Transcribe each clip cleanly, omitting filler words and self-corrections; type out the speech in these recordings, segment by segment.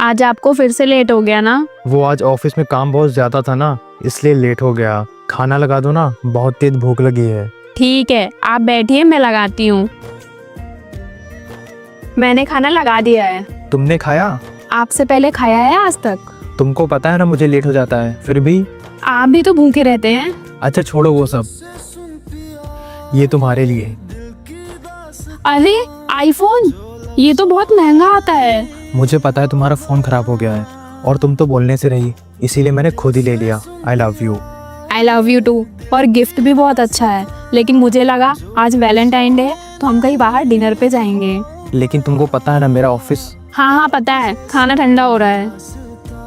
आज आपको फिर से लेट हो गया ना? वो आज ऑफिस में काम बहुत ज्यादा था ना, इसलिए लेट हो गया। खाना लगा दो ना, बहुत तेज भूख लगी है। ठीक है, आप बैठिए, मैं लगाती हूँ। मैंने खाना लगा दिया है। तुमने खाया? आपसे पहले खाया है आज तक? तुमको पता है ना मुझे लेट हो जाता है, फिर भी। आप भी तो भूखे रहते हैं। अच्छा छोड़ो वो सब, ये तुम्हारे लिए। अरे आईफोन, ये तो बहुत महंगा आता है। मुझे पता है तुम्हारा फोन खराब हो गया है और तुम तो बोलने से रही, इसीलिए मैंने खुद ही ले लिया। I love you. I love you too. और गिफ्ट भी बहुत अच्छा है, लेकिन मुझे लगा आज वैलेंटाइन डे है तो हम कहीं बाहर डिनर पे जाएंगे। लेकिन तुमको पता है ना मेरा ऑफिस। हाँ पता है, खाना ठंडा हो रहा है।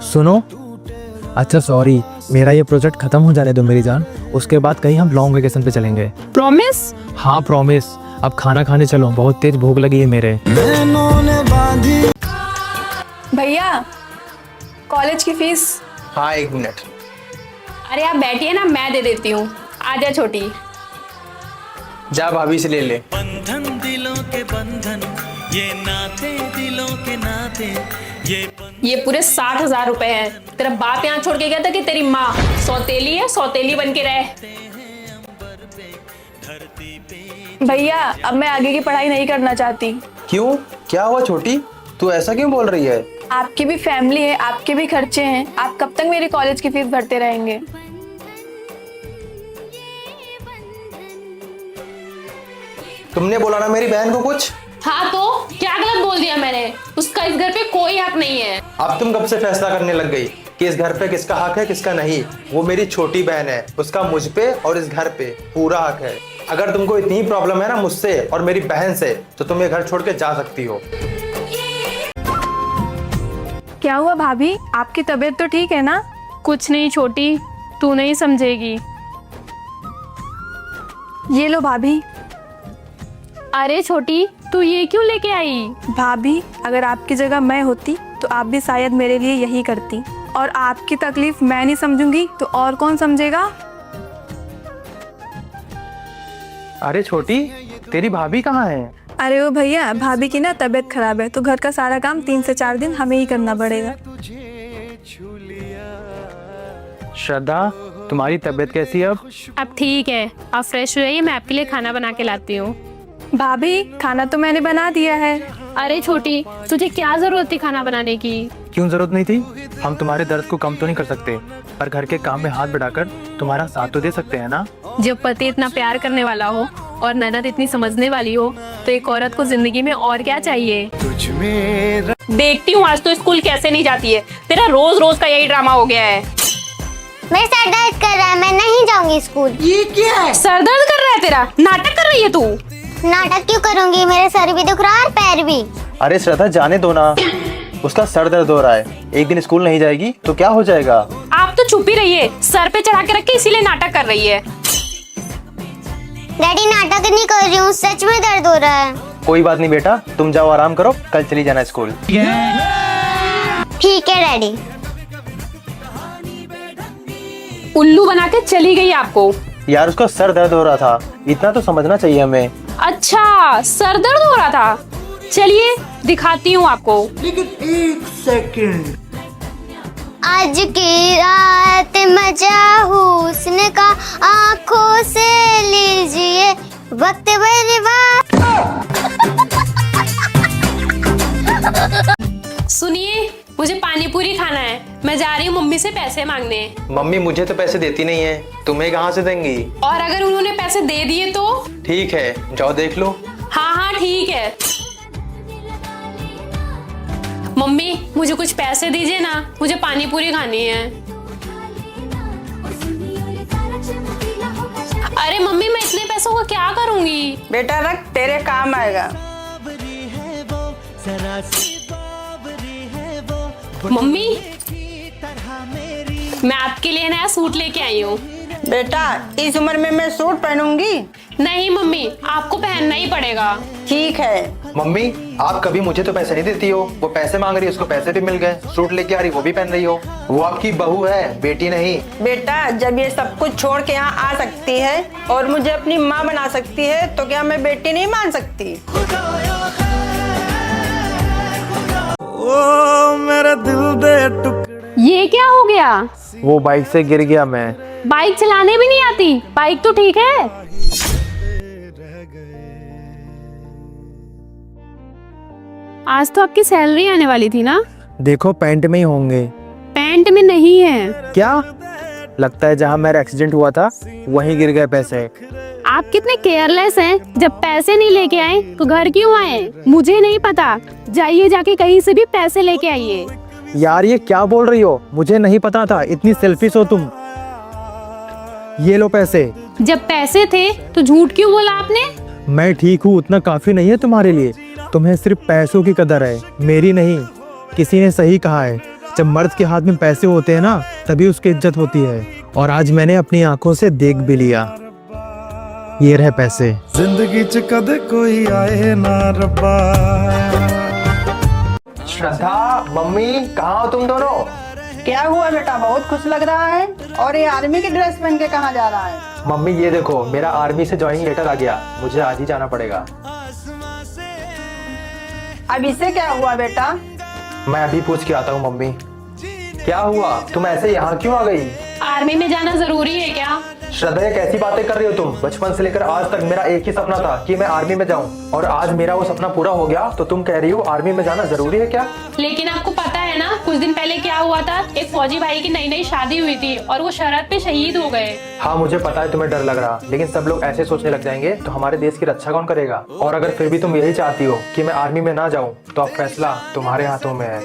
सुनो, अच्छा सॉरी, मेरा ये प्रोजेक्ट खत्म हो जाने दो मेरी जान, उसके बाद कहीं हम लॉन्ग वेकेशन पे चलेंगे। प्रॉमिस? हाँ प्रॉमिस। अब खाना खाने चलो, बहुत तेज भूख लगी है मेरे। भैया, कॉलेज की फीस। हाँ 1 मिनट। अरे आप बैठिए ना, मैं दे देती हूँ। आजा छोटी। जा भाभी से ले ले। बंधन दिलों के बंधन, ये नाते दिलों के नाते, ये पूरे 60,000 रुपए हैं। तेरा बाप यहाँ छोड़ के गया था कि तेरी माँ? सौतेली है, सौतेली बन के रहे। भैया, अब मैं आगे की पढ़ाई नहीं करना चाहती। क्यों, क्या हुआ छोटी? तू ऐसा क्यों बोल रही है? आपकी भी फैमिली है, आपके भी खर्चे हैं। आप कब तक मेरी कॉलेज की फीस भरते रहेंगे? तुमने बोला ना मेरी बहन को कुछ। हाँ तो क्या गलत बोल दिया मैंने? उसका इस घर पे कोई हक नहीं है। अब तुम कब से फैसला करने लग गई कि इस घर पे किसका हक है किसका नहीं? वो मेरी छोटी बहन है, उसका मुझ पे और इस घर पे पूरा हक है। अगर तुमको इतनी प्रॉब्लम है ना मुझसे और मेरी बहन से, तो तुम ये घर छोड़ के जा सकती हो। क्या हुआ भाभी, आपकी तबीयत तो ठीक है ना? कुछ नहीं छोटी, तू नहीं समझेगी। ये लो भाभी। अरे छोटी, तू ये क्यों लेके आई? भाभी, अगर आपकी जगह मैं होती तो आप भी शायद मेरे लिए यही करती। और आपकी तकलीफ मैं नहीं समझूंगी तो और कौन समझेगा? अरे छोटी, तेरी भाभी कहाँ है? अरे वो भैया, भाभी की ना तबीयत खराब है तो घर का सारा काम 3 से 4 दिन हमें ही करना पड़ेगा। श्रद्धा, तुम्हारी तबीयत कैसी है अब? अब ठीक है, आप फ्रेश हो जाइए, मैं आपके लिए खाना बना के लाती हूँ। भाभी, खाना तो मैंने बना दिया है। अरे छोटी, तुझे क्या जरूरत थी खाना बनाने की? क्यों जरूरत नहीं थी? हम तुम्हारे दर्द को कम तो नहीं कर सकते, पर घर के काम में हाथ बढ़ाकर तुम्हारा साथ तो दे सकते हैं ना। जब पति इतना प्यार करने वाला हो और ननद इतनी समझने वाली हो, तो एक औरत को जिंदगी में और क्या चाहिए? देखती हूँ आज तो स्कूल कैसे नहीं जाती है। तेरा रोज रोज का यही ड्रामा हो गया है। मेरा सर दर्द कर रहा है, मैं नहीं जाऊंगी स्कूल। ये क्या है? सर दर्द कर रहा है तेरा? नाटक कर रही है तू? नाटक क्यों करूंगी, मेरे सर भी दुख रहा है और पैर भी। अरे श्रद्धा, जाने दो ना, उसका सर दर्द हो रहा है। एक दिन स्कूल नहीं जाएगी तो क्या हो जाएगा? आप तो चुप ही रहिए, सर पे चढ़ा के रख के इसीलिए नाटक कर रही है। डैडी, नाटक नहीं कर रही हूँ, सच में दर्द हो रहा है। कोई बात नहीं बेटा, तुम जाओ आराम करो, कल चली जाना स्कूल। ठीक है डैडी। उल्लू बना के चली गई आपको। यार उसका सर दर्द हो रहा था, इतना तो समझना चाहिए हमें। अच्छा, सर दर्द हो रहा था? चलिए दिखाती हूँ आपको। लेकिन 1 सेकंड। आज की रात मजा हुस्न का आंखों से लीजिए, वक्त बर्बाद। सुनिए, मुझे पानी पूरी खाना है, मैं जा रही हूँ मम्मी से पैसे मांगने। मम्मी मुझे तो पैसे देती नहीं है, तुम्हें कहाँ से देंगी? और अगर उन्होंने पैसे दे दिए तो? ठीक है, जाओ देख लो। हाँ हाँ ठीक है। मम्मी, मुझे कुछ पैसे दीजिए ना, मुझे पानी पूरी खानी है। अरे मम्मी, मैं इतने पैसों का क्या करूंगी? बेटा रख, तेरे काम आएगा। मम्मी, मैं आपके लिए नया सूट लेके आई हूँ। बेटा, इस उम्र में मैं सूट पहनूंगी? नहीं मम्मी, आपको पहनना ही पड़ेगा। ठीक है। मम्मी, आप कभी मुझे तो पैसे नहीं देती हो, वो पैसे मांग रही है, उसको पैसे भी मिल गए, सूट लेके आ रही, वो भी पहन रही हो। वो आपकी बहू है, बेटी नहीं। बेटा, जब ये सब कुछ छोड़ के यहाँ आ सकती है और मुझे अपनी माँ बना सकती है, तो क्या मैं बेटी नहीं मान सकती? ओ मेरे दिल दे टुकड़े। ये क्या हो गया? वो बाइक से गिर गया मैं। बाइक चलाने भी नहीं आती? बाइक तो ठीक है। आज तो आपकी सैलरी आने वाली थी ना? देखो पैंट में ही होंगे। पैंट में नहीं है। क्या लगता है जहाँ मेरा एक्सीडेंट हुआ था वहीं गिर गए पैसे। आप कितने केयरलेस हैं। जब पैसे नहीं लेके आए तो घर क्यों आए? मुझे नहीं पता। जाइए जाके कहीं से भी पैसे लेके आइए। यार ये क्या बोल रही हो? मुझे नहीं पता था, इतनी सेल्फिश हो तुम। ये लो पैसे। जब पैसे थे तो झूठ क्यों बोला आपने? मैं ठीक हूँ, उतना काफी नहीं है तुम्हारे लिए। तुम्हें सिर्फ पैसों की कदर है, मेरी नहीं। किसी ने सही कहा है, जब मर्द के हाथ में पैसे होते हैं ना तभी उसकी इज्जत होती है। और आज मैंने अपनी आंखों से देख भी लिया। ये रहे पैसे। जिंदगी च कदे कोई आए ना रब्बा। श्रद्धा, मम्मी कहाँ हो तुम दोनों? क्या हुआ बेटा, बहुत खुश लग रहा है। और ये आर्मी की ड्रेस पहन के कहाँ जा रहा है? मम्मी ये देखो, मेरा आर्मी से ज्वाइनिंग लेटर आ गया। मुझे आज ही जाना पड़ेगा। अब इससे क्या हुआ बेटा? मैं अभी पूछ के आता हूँ मम्मी। क्या हुआ, तुम ऐसे यहाँ क्यों आ गई? आर्मी में जाना जरूरी है क्या? श्रद्धा ये कैसी बातें कर रही हो तुम? बचपन से लेकर आज तक मेरा एक ही सपना था कि मैं आर्मी में जाऊं, और आज मेरा वो सपना पूरा हो गया तो तुम कह रही हो आर्मी में जाना जरूरी है क्या? लेकिन आपको पता है ना, कुछ दिन पहले क्या हुआ था? एक फौजी भाई की नई नई शादी हुई थी और वो शरत पे शहीद हो गए। हाँ मुझे पता है तुम्हें डर लग रहा, लेकिन सब लोग ऐसे सोचने लग जाएंगे तो हमारे देश की रक्षा कौन करेगा? और अगर फिर भी तुम यही चाहती हो कि मैं आर्मी में ना जाऊँ तो अब फैसला तुम्हारे हाथों में है।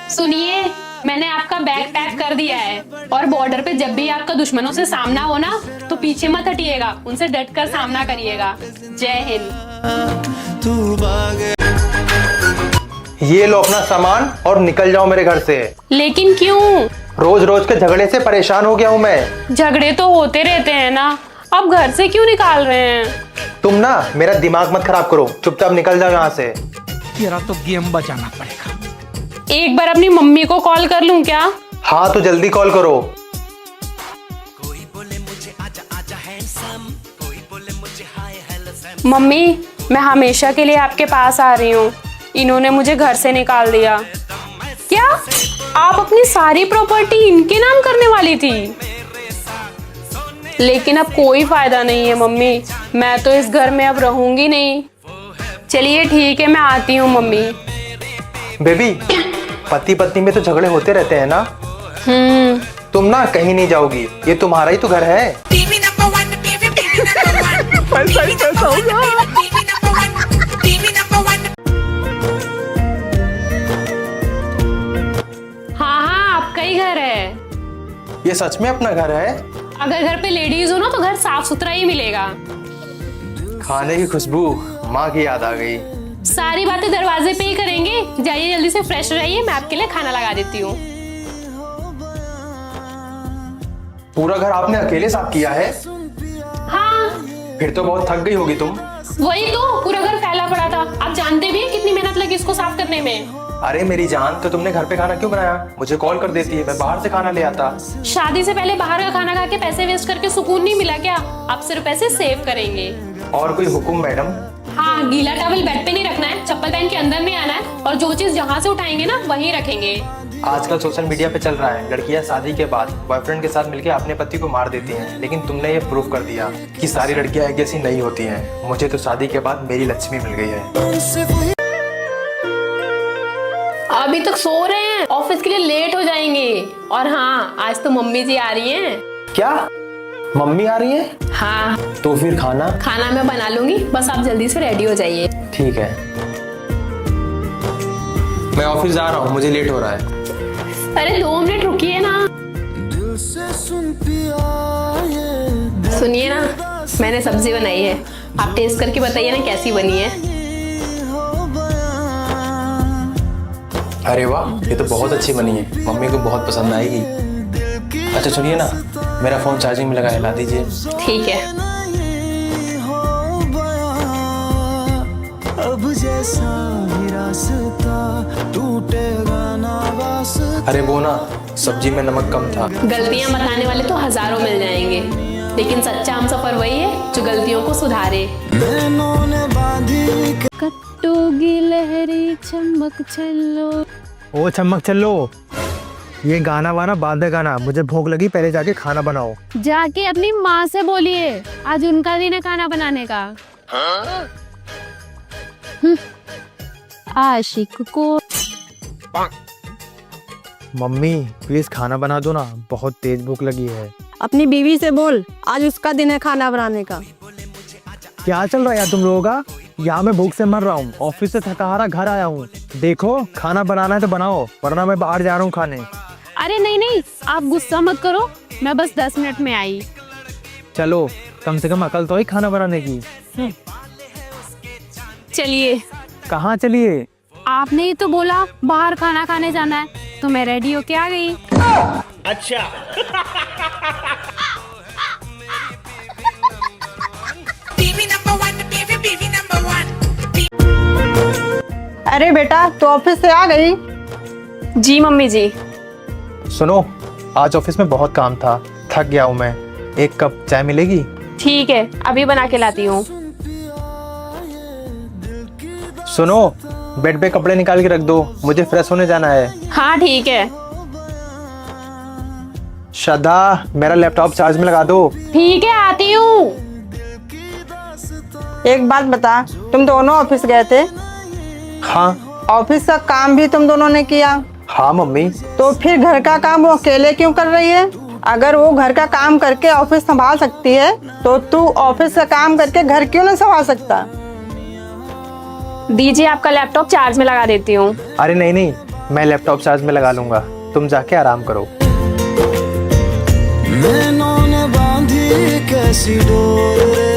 सुनिए, मैंने आपका बैग पैक कर दिया है और बॉर्डर पे जब भी आपका दुश्मनों से सामना हो ना तो पीछे मत हटिएगा, उनसे डटकर सामना करिएगा। जय हिंद। ये लो अपना सामान और निकल जाओ मेरे घर से। लेकिन क्यों? रोज रोज के झगड़े से परेशान हो गया हूँ मैं। झगड़े तो होते रहते हैं ना, अब घर से क्यों निकाल रहे हैं? तुम ना मेरा दिमाग मत खराब करो, चुपचाप निकल जाओ यहाँ से। तेरा तो गेम बचाना पड़ेगा। एक बार अपनी मम्मी को कॉल कर लूं क्या? हाँ तो जल्दी कॉल करो। मम्मी, मैं हमेशा के लिए आपके पास आ रही हूँ। इन्होंने मुझे घर से निकाल दिया। क्या आप अपनी सारी प्रॉपर्टी इनके नाम करने वाली थी? लेकिन अब कोई फायदा नहीं है मम्मी, मैं तो इस घर में अब रहूंगी नहीं। चलिए ठीक है, मैं आती हूँ मम्मी। बेबी, पति पत्नी में तो झगड़े होते रहते हैं ना। तुम ना कहीं नहीं जाओगी, ये तुम्हारा ही तो घर है। पैसा ही पैसा होगा। हाँ हाँ, आपका ही घर है। ये सच में अपना घर है? अगर घर पे लेडीज हो ना तो घर साफ सुथरा ही मिलेगा। खाने की खुशबू, माँ की याद आ गई। सारी बातें दरवाजे पे ही करेंगे। जाइए जल्दी से फ्रेश हो जाइए, मैं आपके लिए खाना लगा देती हूँ। पूरा घर आपने अकेले साफ किया है? हाँ, फिर तो बहुत थक गई होगी तुम। वही तो, पूरा घर फैला पड़ा था। आप जानते भी हैं कितनी मेहनत लगी इसको साफ करने में। अरे मेरी जान, तो तुमने घर पे खाना क्यों बनाया? मुझे कॉल कर देती है, मैं बाहर से खाना ले आता। शादी से पहले बाहर का खाना खा के पैसे वेस्ट करके सुकून नहीं मिला क्या? आप सिर्फ पैसे सेव करेंगे। और कोई हुक्म मैडम? हाँ, गीला टॉवल बेड पे नहीं रखना है, चप्पल पहन के अंदर नहीं आना है, और जो चीज जहाँ से उठाएंगे ना वहीं रखेंगे। आजकल सोशल मीडिया पे चल रहा है, लड़कियां शादी के बाद बॉयफ्रेंड के साथ मिलकर अपने पति को मार देती हैं, लेकिन तुमने ये प्रूव कर दिया कि सारी लड़कियां एक जैसी नहीं होती हैं। मुझे तो शादी के बाद मेरी लक्ष्मी मिल गई है। अभी तक सो रहे हैं, ऑफिस के लिए लेट हो जाएंगे। और हाँ, आज तो मम्मी जी आ रही हैं। क्या मम्मी आ रही है? हाँ, तो फिर खाना? खाना मैं बना लूंगी, बस आप जल्दी से रेडी हो जाइए। ठीक है, मैं ऑफिस जा रहा हूँ, मुझे लेट हो रहा है। अरे 2 मिनट रुकिए ना। सुनिए ना, मैंने सब्जी बनाई है, आप टेस्ट करके बताइए ना कैसी बनी है। अरे वाह, ये तो बहुत अच्छी बनी है, मम्मी को बहुत पसंद आएगी। अच्छा सुनिए ना, मेरा फोन चार्जिंग में लगा है, ला दीजिए। ठीक है। अब जैसा रास्ता टूटेगा ना वास्ता। अरे वो ना, सब्जी में नमक कम था। गलतियां बताने वाले तो हजारों मिल जाएंगे, लेकिन सच्चा हमसफर वही है जो गलतियों को सुधारे। टूगी लहरी चमक चलो। ओ चमक चलो, ये गाना वाना बाद में गाना, मुझे भूख लगी, पहले जाके खाना बनाओ। जाके अपनी माँ से बोलिए, आज उनका दिन है खाना बनाने का। आशिक को। मम्मी प्लीज खाना बना दो ना, बहुत तेज भूख लगी है। अपनी बीवी से बोल, आज उसका दिन है खाना बनाने का। क्या चल रहा है यार तुम लोगों का? यहाँ मैं भूख से मर रहा हूँ, ऑफिस से थका हारा घर आया हूँ। देखो खाना बनाना है तो बनाओ, वरना मैं बाहर जा रहा हूँ खाने। अरे नहीं नहीं, आप गुस्सा मत करो, मैं बस 10 मिनट में आई। चलो कम से कम अकल तो है खाना बनाने की। चलिए। कहाँ चलिए? आपने ही तो बोला बाहर खाना खाने जाना है, तो मैं रेडी होके आ गई। अरे बेटा, तू ऑफिस से आ गई? जी मम्मी जी। सुनो, आज ऑफिस में बहुत काम था, थक गया हूँ मैं। एक कप चाय मिलेगी? ठीक है, अभी बना के लाती हूँ। सुनो, बेड पे कपड़े निकाल के रख दो, मुझे फ्रेश होने जाना है। हाँ ठीक है। श्रद्धा, मेरा लैपटॉप चार्ज में लगा दो। ठीक है, आती हूँ। एक बात बता, तुम दोनों ऑफिस गए थे? हाँ। ऑफिस का काम भी तुम दोनों ने किया? हाँ मम्मी। तो फिर घर का काम वो अकेले क्यों कर रही है? अगर वो घर का काम करके ऑफिस संभाल सकती है, तो तू ऑफिस का काम करके घर क्यों नहीं संभाल सकता? दीजिए, आपका लैपटॉप चार्ज में लगा देती हूँ। अरे नहीं नहीं, मैं लैपटॉप चार्ज में लगा लूंगा, तुम जाके आराम करो। नैनों ने बांधी कैसी डोर रे